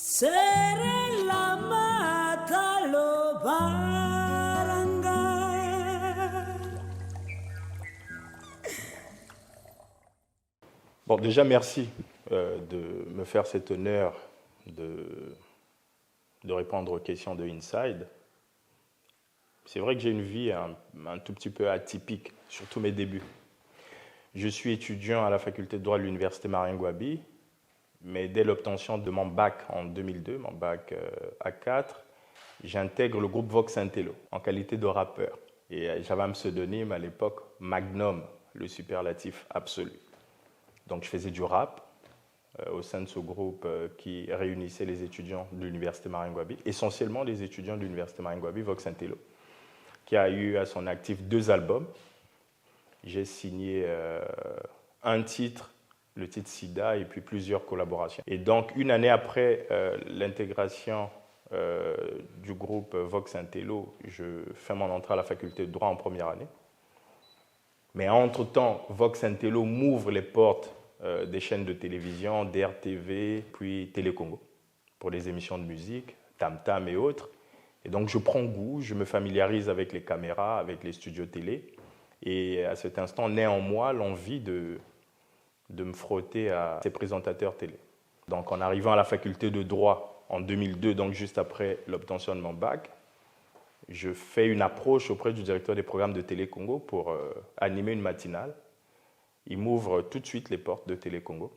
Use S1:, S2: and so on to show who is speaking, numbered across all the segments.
S1: Serella matalo barangay.
S2: Bon, déjà, merci de me faire cet honneur de répondre aux questions de Inside. C'est vrai que j'ai une vie un tout petit peu atypique, surtout mes débuts. Je suis étudiant à la faculté de droit de l'université Marien-Gouabi, mais dès l'obtention de mon bac en 2002, mon bac A4, j'intègre le groupe Vox Intello en qualité de rappeur. Et j'avais un pseudonyme à l'époque, Magnum, le superlatif absolu. Donc je faisais du rap au sein de ce groupe qui réunissait les étudiants de l'université Marien-Gouabi, essentiellement les étudiants de l'université Marien-Gouabi, Vox Intello, qui a eu à son actif 2 albums. J'ai signé un titre, le titre Sida, et puis plusieurs collaborations. Et donc, une année après l'intégration du groupe Vox Intello, je fais mon entrée à la faculté de droit en première année. Mais entre-temps, Vox Intello m'ouvre les portes des chaînes de télévision, DRTV, puis Télé Congo, pour les émissions de musique, Tam Tam et autres. Et donc, je prends goût, je me familiarise avec les caméras, avec les studios télé. Et à cet instant, naît en moi l'envie de me frotter à ces présentateurs télé. Donc, en arrivant à la faculté de droit en 2002, donc juste après l'obtention de mon bac, je fais une approche auprès du directeur des programmes de Télé Congo pour animer une matinale. Il m'ouvre tout de suite les portes de Télé Congo,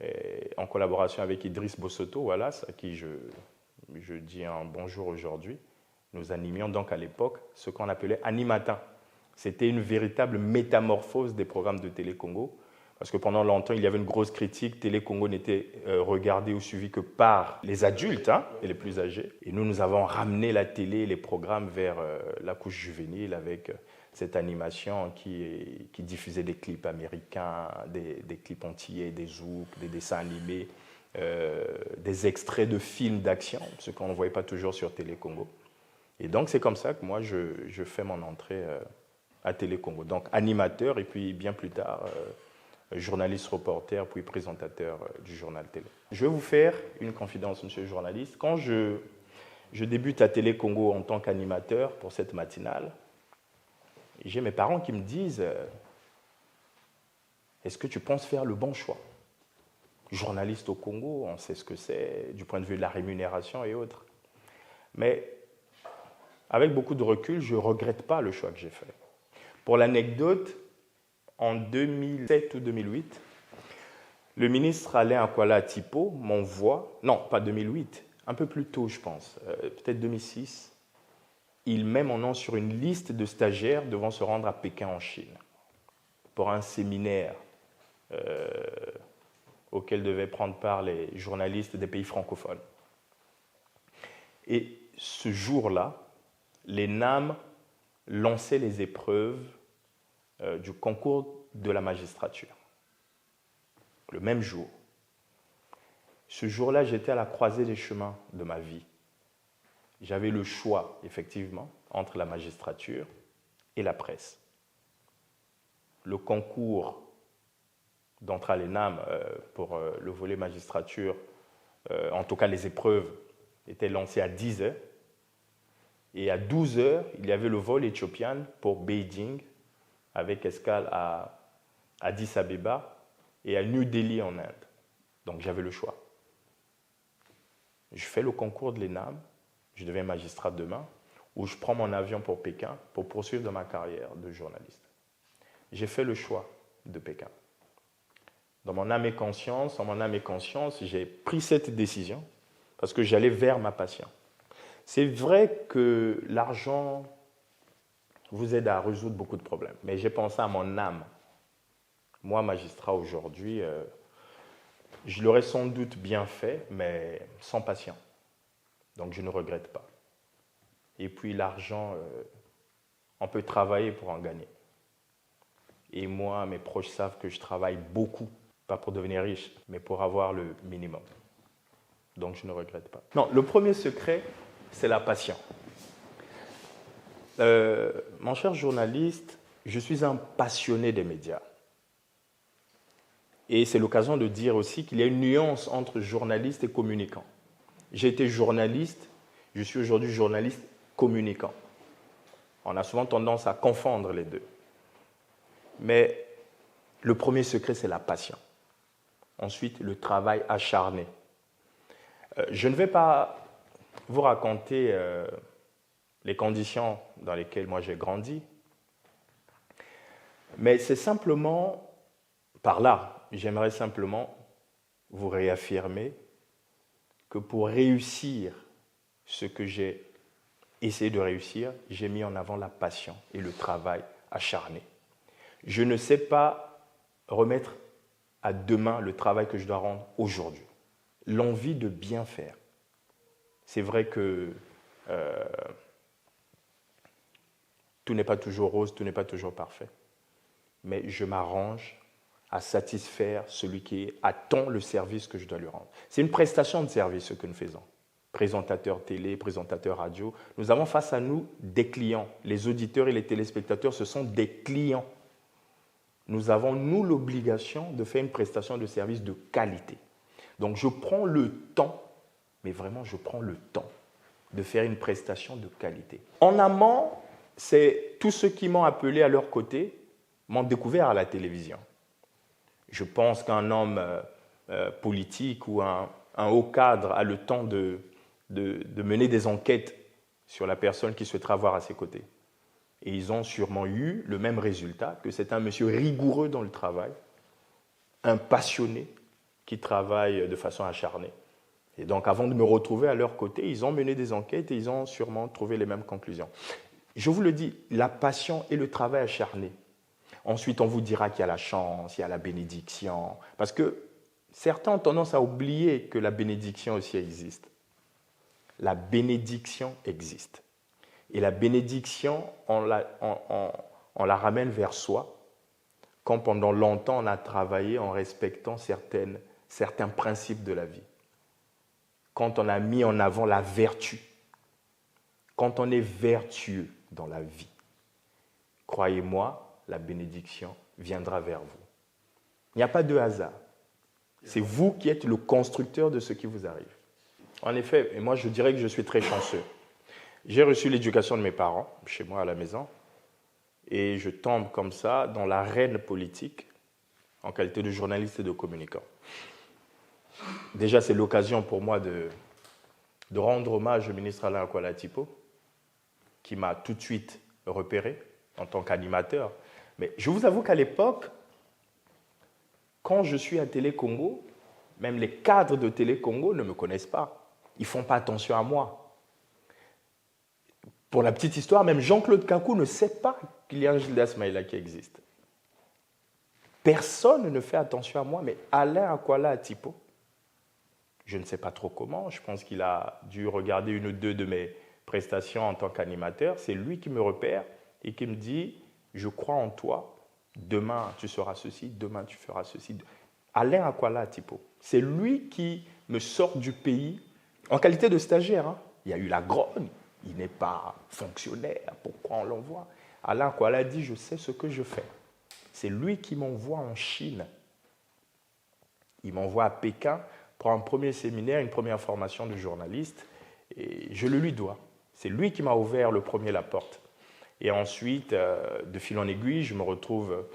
S2: et en collaboration avec Idriss Bossoto, Wallace, à qui je dis un bonjour aujourd'hui. Nous animions donc à l'époque ce qu'on appelait Animatin. C'était une véritable métamorphose des programmes de Télé Congo, parce que pendant longtemps, il y avait une grosse critique. Télé Congo n'était regardé ou suivi que par les adultes et les plus âgés. Et nous avons ramené la télé, les programmes vers la couche juvénile avec cette animation qui diffusait des clips américains, des clips antillais, des zouks, des dessins animés, des extraits de films d'action, ce qu'on ne voyait pas toujours sur Télé Congo. Et donc, c'est comme ça que moi, je fais mon entrée à Télé Congo. Donc, animateur et puis bien plus tard, journaliste reporter, puis présentateur du journal télé. Je vais vous faire une confidence, monsieur le journaliste. Quand je débute à Télé Congo en tant qu'animateur pour cette matinale, j'ai mes parents qui me disent « Est-ce que tu penses faire le bon choix ?» Journaliste au Congo, on sait ce que c'est, du point de vue de la rémunération et autres. Mais avec beaucoup de recul, je ne regrette pas le choix que j'ai fait. Pour l'anecdote, en 2007 ou 2008, le ministre Alain Akwala Tipo m'envoie, non, pas 2008, un peu plus tôt, je pense, peut-être 2006, il met mon nom sur une liste de stagiaires devant se rendre à Pékin en Chine pour un séminaire auquel devaient prendre part les journalistes des pays francophones. Et ce jour-là, les NAM lançaient les épreuves du concours de la magistrature. Le même jour. Ce jour-là, j'étais à la croisée des chemins de ma vie. J'avais le choix, effectivement, entre la magistrature et la presse. Le concours d'entrée à l'ENAM pour le volet magistrature, en tout cas les épreuves, étaient lancées à 10 h. Et à 12 h, il y avait le vol éthiopien pour Beijing, avec escale à Addis Abeba et à New Delhi en Inde. Donc j'avais le choix. Je fais le concours de l'ENAM, je deviens magistrat demain, ou je prends mon avion pour Pékin pour poursuivre dans ma carrière de journaliste. J'ai fait le choix de Pékin. Dans mon âme et conscience, j'ai pris cette décision parce que j'allais vers ma passion. C'est vrai que l'argent vous aide à résoudre beaucoup de problèmes, mais j'ai pensé à mon âme. Moi, magistrat aujourd'hui, je l'aurais sans doute bien fait, mais sans passion. Donc, je ne regrette pas. Et puis, l'argent, on peut travailler pour en gagner. Et moi, mes proches savent que je travaille beaucoup, pas pour devenir riche, mais pour avoir le minimum. Donc, je ne regrette pas. Non, le premier secret, c'est la passion. Mon cher journaliste, je suis un passionné des médias. Et c'est l'occasion de dire aussi qu'il y a une nuance entre journaliste et communicant. J'ai été journaliste, je suis aujourd'hui journaliste communicant. On a souvent tendance à confondre les deux. Mais le premier secret, c'est la passion. Ensuite, le travail acharné. Je ne vais pas vous raconter les conditions dans lesquelles moi j'ai grandi, mais c'est simplement, par là, j'aimerais simplement vous réaffirmer que pour réussir ce que j'ai essayé de réussir, j'ai mis en avant la passion et le travail acharné. Je ne sais pas remettre à demain le travail que je dois rendre aujourd'hui. L'envie de bien faire. C'est vrai que tout n'est pas toujours rose, tout n'est pas toujours parfait. Mais je m'arrange à satisfaire celui qui attend le service que je dois lui rendre. C'est une prestation de service ce que nous faisons. Présentateurs télé, présentateurs radio. Nous avons face à nous des clients. Les auditeurs et les téléspectateurs, ce sont des clients. Nous avons, nous, l'obligation de faire une prestation de service de qualité. Donc, je prends le temps, mais vraiment, je prends le temps de faire une prestation de qualité. En amont, c'est tous ceux qui m'ont appelé à leur côté m'ont découvert à la télévision. Je pense qu'un homme politique ou un haut cadre a le temps de mener des enquêtes sur la personne qui souhaitera avoir à ses côtés. Et ils ont sûrement eu le même résultat, que c'est un monsieur rigoureux dans le travail, un passionné qui travaille de façon acharnée. Et donc, avant de me retrouver à leur côté, ils ont mené des enquêtes et ils ont sûrement trouvé les mêmes conclusions. Je vous le dis, la passion et le travail acharné. Ensuite, on vous dira qu'il y a la chance, il y a la bénédiction. Parce que certains ont tendance à oublier que la bénédiction aussi existe. La bénédiction existe. Et la bénédiction, on la ramène vers soi quand pendant longtemps on a travaillé en respectant certains principes de la vie. Quand on a mis en avant la vertu. Quand on est vertueux dans la vie. Croyez-moi, la bénédiction viendra vers vous. Il n'y a pas de hasard. C'est vous qui êtes le constructeur de ce qui vous arrive. En effet, et moi je dirais que je suis très chanceux. J'ai reçu l'éducation de mes parents, chez moi à la maison, et je tombe comme ça dans l'arène politique en qualité de journaliste et de communicant. Déjà, c'est l'occasion pour moi de rendre hommage au ministre Alain Akwala-Tipo, qui m'a tout de suite repéré en tant qu'animateur. Mais je vous avoue qu'à l'époque, quand je suis à Télé Congo, même les cadres de Télé Congo ne me connaissent pas. Ils ne font pas attention à moi. Pour la petite histoire, même Jean-Claude Kakou ne sait pas qu'il y a un Gildas Maïla qui existe. Personne ne fait attention à moi, mais Alain Akwala-Tipo, je ne sais pas trop comment, je pense qu'il a dû regarder une ou deux de mes prestations en tant qu'animateur, c'est lui qui me repère et qui me dit « Je crois en toi, demain tu seras ceci, demain tu feras ceci ». Alain Akwala-Tipo, c'est lui qui me sort du pays en qualité de stagiaire. Hein. Il y a eu la grogne, il n'est pas fonctionnaire, pourquoi on l'envoie? Alain Akwala dit « Je sais ce que je fais ». C'est lui qui m'envoie en Chine. Il m'envoie à Pékin pour un premier séminaire, une première formation de journaliste, et je le lui dois. C'est lui qui m'a ouvert le premier la porte. Et ensuite, de fil en aiguille, je me retrouve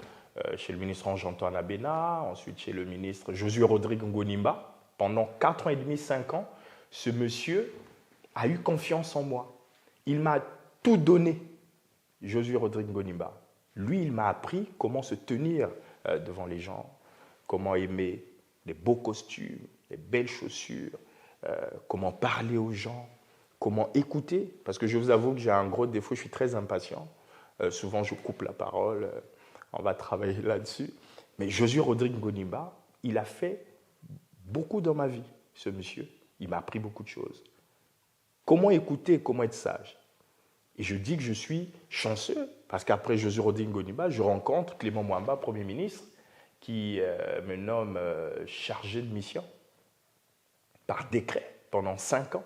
S2: chez le ministre Ange-Antoine Abena, ensuite chez le ministre Josué Rodrigue Ngonimba. Pendant 4 ans et demi, 5 ans, ce monsieur a eu confiance en moi. Il m'a tout donné, Josué Rodrigue Ngonimba. Lui, il m'a appris comment se tenir devant les gens, comment aimer les beaux costumes, les belles chaussures, comment parler aux gens, comment écouter. Parce que je vous avoue que j'ai un gros défaut, je suis très impatient. Souvent, je coupe la parole, on va travailler là-dessus. Mais Josué Rodrigue Ngonimba, il a fait beaucoup dans ma vie, ce monsieur. Il m'a appris beaucoup de choses. Comment écouter, comment être sage. Et je dis que je suis chanceux, parce qu'après Josué Rodrigue Ngonimba, je rencontre Clément Mwamba, Premier ministre, qui me nomme chargé de mission par décret pendant 5 ans.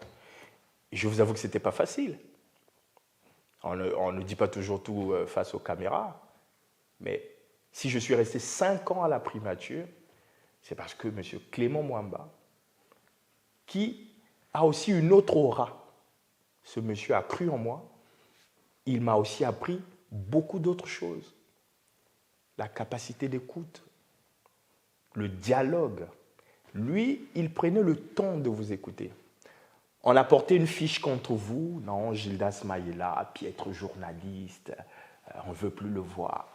S2: Et je vous avoue que ce n'était pas facile. On ne dit pas toujours tout face aux caméras, mais si je suis resté 5 ans à la primature, c'est parce que M. Clément Mwamba, qui a aussi une autre aura. Ce monsieur a cru en moi. Il m'a aussi appris beaucoup d'autres choses. La capacité d'écoute, le dialogue. Lui, il prenait le temps de vous écouter. On a porté une fiche contre vous. Non, Gildas Maïla, piètre journaliste, on ne veut plus le voir.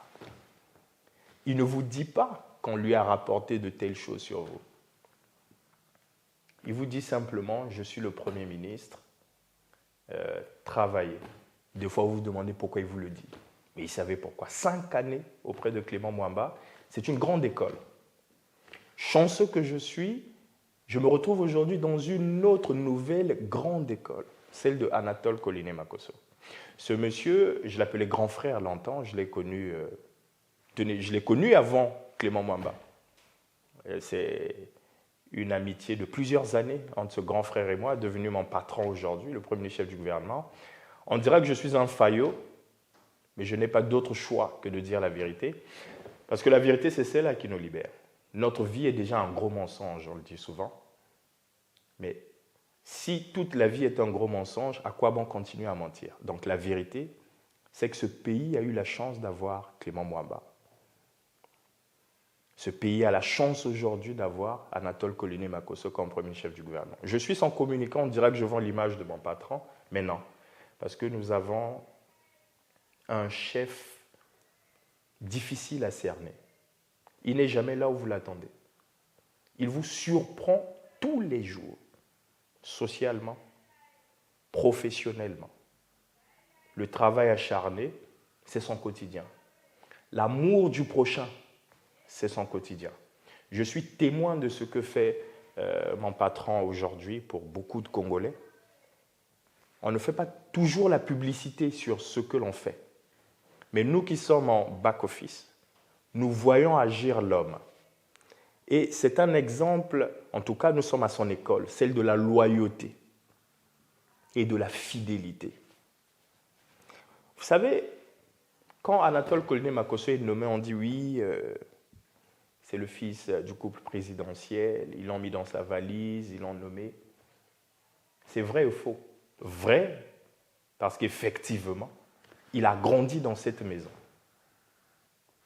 S2: Il ne vous dit pas qu'on lui a rapporté de telles choses sur vous. Il vous dit simplement, je suis le Premier ministre, travaillez. Des fois, vous vous demandez pourquoi il vous le dit. Mais il savait pourquoi. 5 années auprès de Clément Mwamba, c'est une grande école. Chanceux que je suis, je me retrouve aujourd'hui dans une autre nouvelle grande école, celle de Anatole Koliné Makosso. Ce monsieur, je l'appelais grand frère longtemps, je l'ai connu avant Clément Mwamba. C'est une amitié de plusieurs années entre ce grand frère et moi, devenu mon patron aujourd'hui, le premier chef du gouvernement. On dirait que je suis un faillot, mais je n'ai pas d'autre choix que de dire la vérité, parce que la vérité, c'est celle-là qui nous libère. Notre vie est déjà un gros mensonge, on le dit souvent. Mais si toute la vie est un gros mensonge, à quoi bon continuer à mentir? Donc la vérité, c'est que ce pays a eu la chance d'avoir Clément Mwamba. Ce pays a la chance aujourd'hui d'avoir Anatole Koliné Makosso comme premier chef du gouvernement. Je suis son communicant, on dirait que je vends l'image de mon patron, mais non. Parce que nous avons un chef difficile à cerner. Il n'est jamais là où vous l'attendez. Il vous surprend tous les jours, socialement, professionnellement. Le travail acharné, c'est son quotidien. L'amour du prochain, c'est son quotidien. Je suis témoin de ce que fait mon patron aujourd'hui pour beaucoup de Congolais. On ne fait pas toujours la publicité sur ce que l'on fait. Mais nous qui sommes en back-office, nous voyons agir l'homme. Et c'est un exemple, en tout cas nous sommes à son école, celle de la loyauté et de la fidélité. Vous savez, quand Anatole Koliné Makosso est nommé, on dit oui, c'est le fils du couple présidentiel, ils l'ont mis dans sa valise, ils l'ont nommé. C'est vrai ou faux? Vrai, parce qu'effectivement, il a grandi dans cette maison.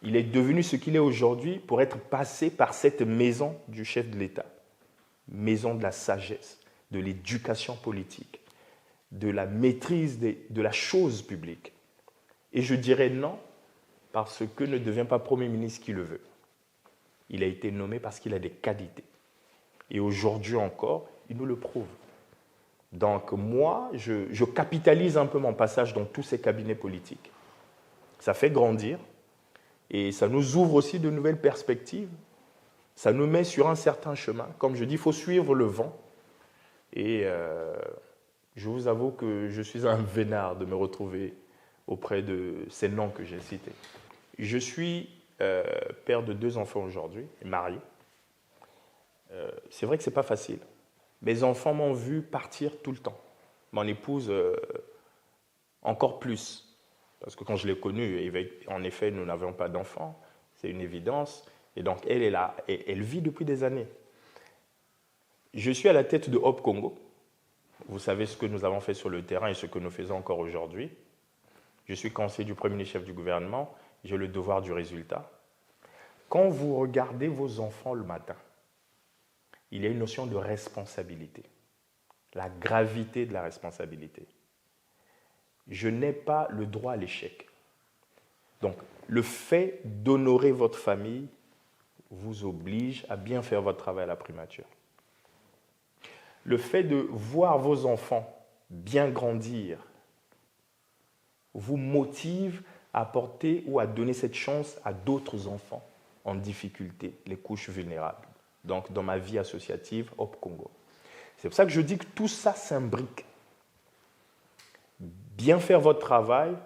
S2: Il est devenu ce qu'il est aujourd'hui pour être passé par cette maison du chef de l'État. Maison de la sagesse, de l'éducation politique, de la maîtrise de la chose publique. Et je dirais non, parce que ne devient pas Premier ministre qui le veut. Il a été nommé parce qu'il a des qualités. Et aujourd'hui encore, il nous le prouve. Donc moi, je capitalise un peu mon passage dans tous ces cabinets politiques. Ça fait grandir et ça nous ouvre aussi de nouvelles perspectives. Ça nous met sur un certain chemin. Comme je dis, il faut suivre le vent. Et je vous avoue que je suis un vénard de me retrouver auprès de ces noms que j'ai cités. Je suis père de 2 enfants aujourd'hui, marié. C'est vrai que ce n'est pas facile. Mes enfants m'ont vu partir tout le temps. Mon épouse, encore plus. Parce que quand je l'ai connue, en effet, nous n'avions pas d'enfants. C'est une évidence. Et donc, elle est là. Et elle vit depuis des années. Je suis à la tête de Hope Congo. Vous savez ce que nous avons fait sur le terrain et ce que nous faisons encore aujourd'hui. Je suis conseiller du premier chef du gouvernement. J'ai le devoir du résultat. Quand vous regardez vos enfants le matin, il y a une notion de responsabilité, la gravité de la responsabilité. Je n'ai pas le droit à l'échec. Donc, le fait d'honorer votre famille vous oblige à bien faire votre travail à la primature. Le fait de voir vos enfants bien grandir vous motive à apporter ou à donner cette chance à d'autres enfants en difficulté, les couches vulnérables. Donc, dans ma vie associative, Hope Congo. C'est pour ça que je dis que tout ça s'imbrique. Bien faire votre travail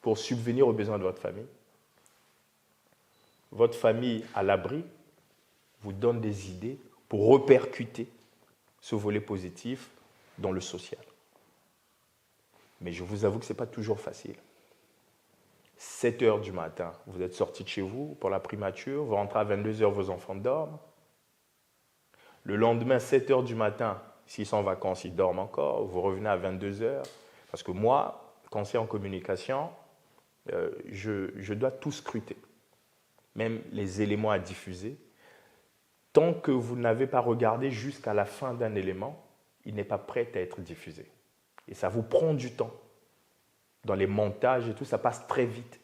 S2: pour subvenir aux besoins de votre famille. Votre famille à l'abri vous donne des idées pour repercuter ce volet positif dans le social. Mais je vous avoue que ce n'est pas toujours facile. 7 heures du matin, vous êtes sorti de chez vous pour la primature, vous rentrez à 22 heures, vos enfants dorment. Le lendemain, 7 heures du matin, S'ils sont en vacances, ils dorment encore. Vous revenez à 22 heures. Parce que moi, quand c'est en communication, je dois tout scruter. Même les éléments à diffuser. Tant que vous n'avez pas regardé jusqu'à la fin d'un élément, il n'est pas prêt à être diffusé. Et ça vous prend du temps. Dans les montages et tout, ça passe très vite.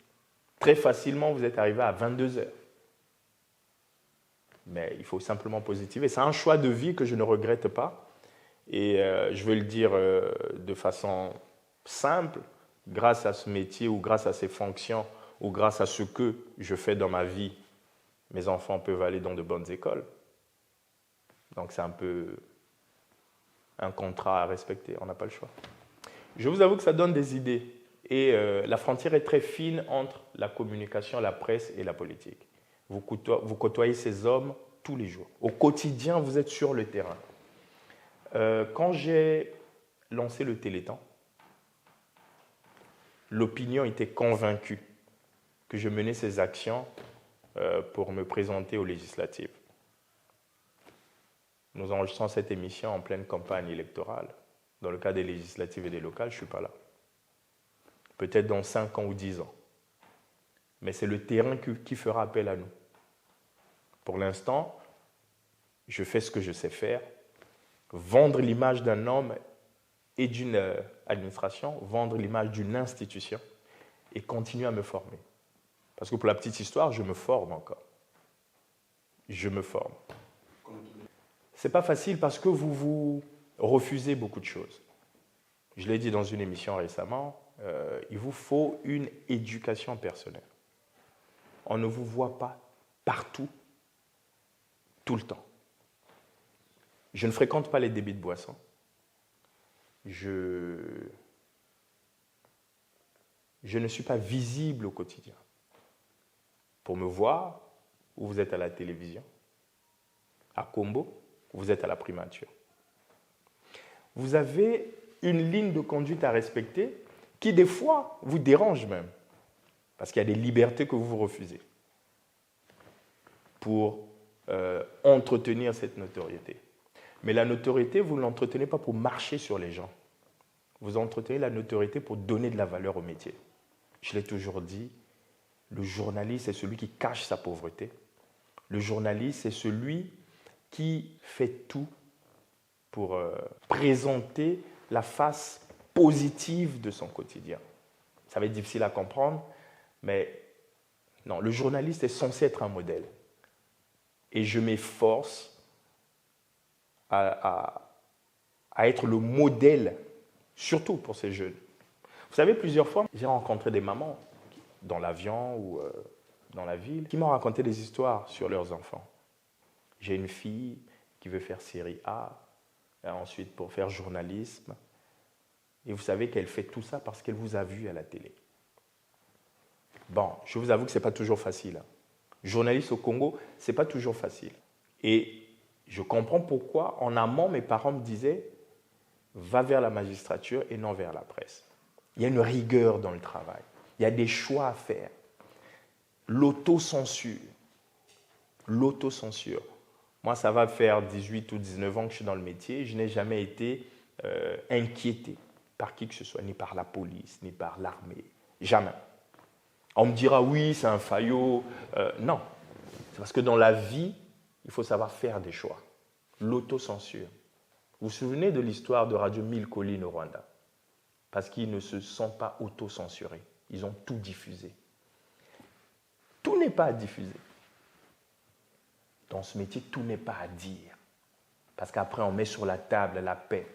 S2: Très facilement, vous êtes arrivé à 22 heures. Mais il faut simplement positiver. C'est un choix de vie que je ne regrette pas. Et je veux le dire de façon simple, grâce à ce métier ou grâce à ces fonctions ou grâce à ce que je fais dans ma vie, mes enfants peuvent aller dans de bonnes écoles. Donc c'est un peu un contrat à respecter, on n'a pas le choix. Je vous avoue que ça donne des idées. Et la frontière est très fine entre la communication, la presse et la politique. Vous côtoyez ces hommes tous les jours. Au quotidien, vous êtes sur le terrain. Quand j'ai lancé le Téléthon, l'opinion était convaincue que je menais ces actions pour me présenter aux législatives. Nous enregistrons cette émission en pleine campagne électorale. Dans le cas des législatives et des locales, je ne suis pas là. Peut-être dans 5 ans ou 10 ans. Mais c'est le terrain qui fera appel à nous. Pour l'instant, je fais ce que je sais faire. Vendre l'image d'un homme et d'une administration, vendre l'image d'une institution et continuer à me former. Parce que pour la petite histoire, je me forme encore. Je me forme. Ce n'est pas facile parce que vous refusez beaucoup de choses. Je l'ai dit dans une émission récemment, il vous faut une éducation personnelle. On ne vous voit pas partout, tout le temps. Je ne fréquente pas les débits de boissons. Je ne suis pas visible au quotidien. Pour me voir, vous êtes à la télévision. À Combo, vous êtes à la primature. Vous avez une ligne de conduite à respecter qui, des fois, vous dérange même. Parce qu'il y a des libertés que vous refusez pour entretenir cette notoriété. Mais la notoriété, vous ne l'entretenez pas pour marcher sur les gens. Vous entretenez la notoriété pour donner de la valeur au métier. Je l'ai toujours dit, le journaliste est celui qui cache sa pauvreté. Le journaliste est celui qui fait tout pour présenter la face positive de son quotidien. Ça va être difficile à comprendre, mais non, le journaliste est censé être un modèle. Et je m'efforce à être le modèle, surtout pour ces jeunes. Vous savez, plusieurs fois, j'ai rencontré des mamans dans l'avion ou dans la ville qui m'ont raconté des histoires sur leurs enfants. J'ai une fille qui veut faire série A, et ensuite pour faire journalisme. Et vous savez qu'elle fait tout ça parce qu'elle vous a vu à la télé. Bon, je vous avoue que ce n'est pas toujours facile. Journaliste au Congo, ce n'est pas toujours facile. Et je comprends pourquoi, en amont, mes parents me disaient « va vers la magistrature et non vers la presse ». Il y a une rigueur dans le travail. Il y a des choix à faire. L'autocensure. L'autocensure. Moi, ça va faire 18 ou 19 ans que je suis dans le métier. Je n'ai jamais été inquiété par qui que ce soit, ni par la police, ni par l'armée. Jamais. On me dira, oui, c'est un faillot. Non. C'est parce que dans la vie, il faut savoir faire des choix. L'autocensure. Vous vous souvenez de l'histoire de Radio 1000 Collines au Rwanda? Parce qu'ils ne se sont pas autocensurés. Ils ont tout diffusé. Tout n'est pas à diffuser. Dans ce métier, tout n'est pas à dire. Parce qu'après, on met sur la table la paix.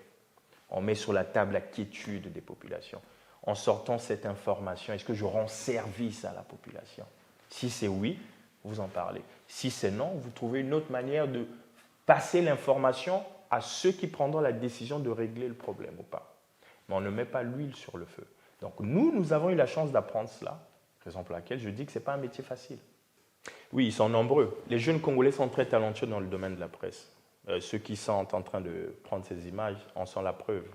S2: On met sur la table la quiétude des populations. En sortant cette information, est-ce que je rends service à la population? Si c'est oui, vous en parlez. Si c'est non, vous trouvez une autre manière de passer l'information à ceux qui prendront la décision de régler le problème ou pas. Mais on ne met pas l'huile sur le feu. Donc nous avons eu la chance d'apprendre cela, raison pour laquelle je dis que ce n'est pas un métier facile. Oui, ils sont nombreux. Les jeunes Congolais sont très talentueux dans le domaine de la presse. Ceux qui sont en train de prendre ces images en sont la preuve.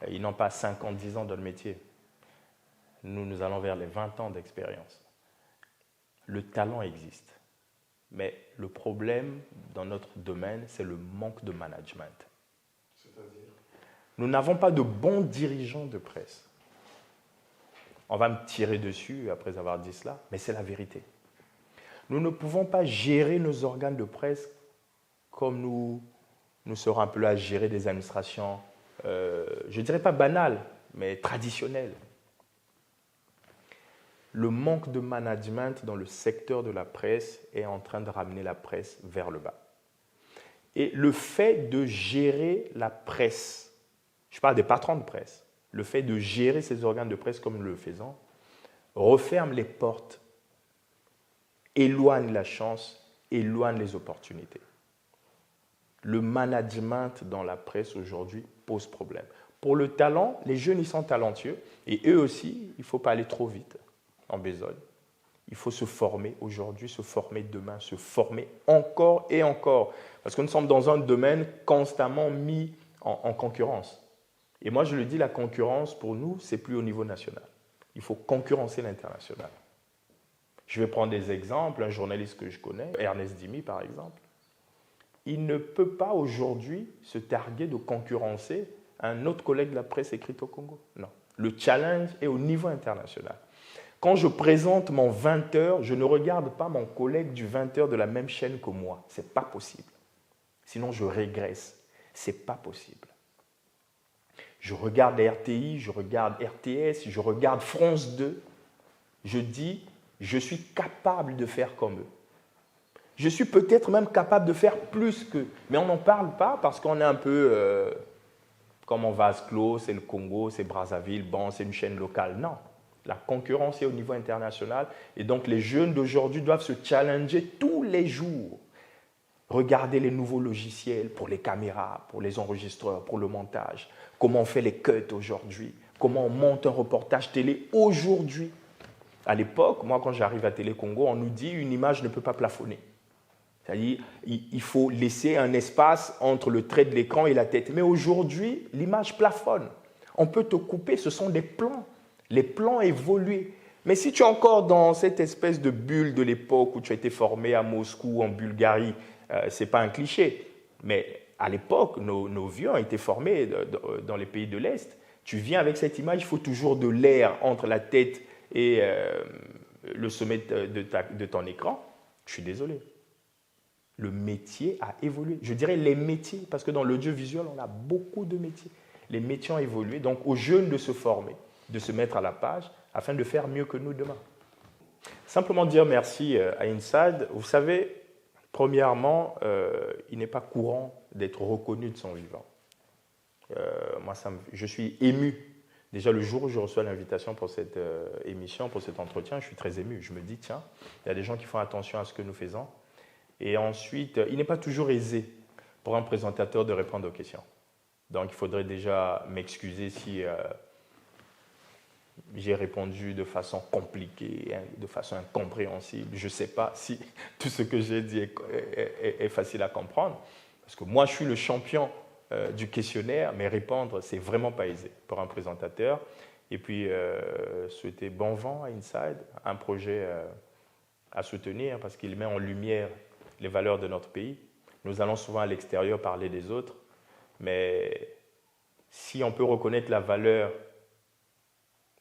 S2: Ils n'ont pas 5 ans, 10 ans dans le métier. Nous allons vers les 20 ans d'expérience. Le talent existe. Mais le problème dans notre domaine, c'est le manque de management. Nous n'avons pas de bons dirigeants de presse. On va me tirer dessus après avoir dit cela, mais c'est la vérité. Nous ne pouvons pas gérer nos organes de presse comme nous serons appelés à gérer des administrations, je ne dirais pas banales, mais traditionnelles. Le manque de management dans le secteur de la presse est en train de ramener la presse vers le bas. Et le fait de gérer la presse, je parle des patrons de presse, le fait de gérer ces organes de presse comme nous le faisons, referme les portes, éloigne la chance, éloigne les opportunités. Le management dans la presse aujourd'hui pose problème. Pour le talent, les jeunes, ils sont talentueux et eux aussi, il ne faut pas aller trop vite en besogne. Il faut se former aujourd'hui, se former demain, se former encore et encore. Parce que nous sommes dans un domaine constamment mis en concurrence. Et moi, je le dis, la concurrence, pour nous, c'est plus au niveau national. Il faut concurrencer l'international. Je vais prendre des exemples. Un journaliste que je connais, Ernest Dimi, par exemple, il ne peut pas aujourd'hui se targuer de concurrencer un autre collègue de la presse écrite au Congo. Non. Le challenge est au niveau international. Quand je présente mon 20h, je ne regarde pas mon collègue du 20h de la même chaîne que moi. Ce n'est pas possible. Sinon, je régresse. Ce n'est pas possible. Je regarde RTI, je regarde RTS, je regarde France 2. Je dis, je suis capable de faire comme eux. Je suis peut-être même capable de faire plus qu'eux. Mais on n'en parle pas parce qu'on est un peu comme en vase clos, c'est le Congo, c'est Brazzaville, bon, c'est une chaîne locale. Non. La concurrence est au niveau international et donc les jeunes d'aujourd'hui doivent se challenger tous les jours. Regarder les nouveaux logiciels pour les caméras, pour les enregistreurs, pour le montage. Comment on fait les cuts aujourd'hui. Comment on monte un reportage télé aujourd'hui. À l'époque, moi quand j'arrive à Télé Congo, on nous dit une image ne peut pas plafonner. C'est-à-dire il faut laisser un espace entre le trait de l'écran et la tête. Mais aujourd'hui, l'image plafonne. On peut te couper, ce sont des plans. Les plans évoluent. Mais si tu es encore dans cette espèce de bulle de l'époque où tu as été formé à Moscou, en Bulgarie, ce n'est pas un cliché. Mais à l'époque, nos vieux ont été formés dans les pays de l'Est. Tu viens avec cette image, il faut toujours de l'air entre la tête et le sommet de ton écran. Je suis désolé. Le métier a évolué. Je dirais les métiers, parce que dans l'audiovisuel, on a beaucoup de métiers. Les métiers ont évolué, donc aux jeunes de se former, de se mettre à la page, afin de faire mieux que nous demain. Simplement dire merci à Inside. Vous savez, premièrement, il n'est pas courant d'être reconnu de son vivant. Moi, je suis ému. Déjà, le jour où je reçois l'invitation pour cette émission, pour cet entretien, je suis très ému. Je me dis, tiens, il y a des gens qui font attention à ce que nous faisons. Et ensuite, il n'est pas toujours aisé pour un présentateur de répondre aux questions. Donc, il faudrait déjà m'excuser si j'ai répondu de façon compliquée, de façon incompréhensible. Je ne sais pas si tout ce que j'ai dit est facile à comprendre. Parce que moi, je suis le champion du questionnaire, mais répondre, ce n'est vraiment pas aisé pour un présentateur. Et puis, souhaiter bon vent à Inside, un projet à soutenir parce qu'il met en lumière les valeurs de notre pays. Nous allons souvent à l'extérieur parler des autres, mais si on peut reconnaître la valeur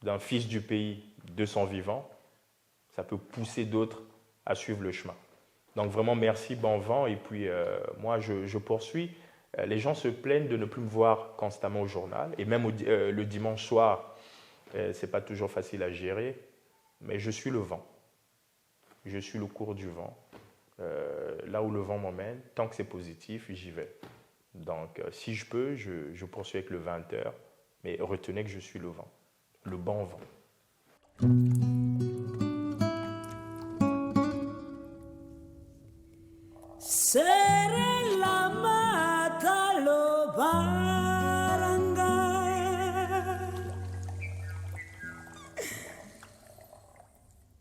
S2: d'un fils du pays de son vivant, ça peut pousser d'autres à suivre le chemin. Donc vraiment merci, bon vent, et puis moi je poursuis. Les gens se plaignent de ne plus me voir constamment au journal, et même le dimanche soir, ce n'est pas toujours facile à gérer, mais je suis le vent. Je suis le cours du vent. Là où le vent m'emmène, tant que c'est positif, j'y vais. Donc, si je peux, je poursuis avec le 20h, mais retenez que je suis le vent, le bon vent.
S1: Sere la matalo baranga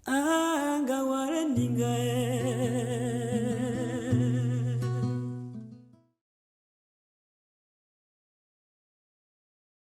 S1: anga wareninga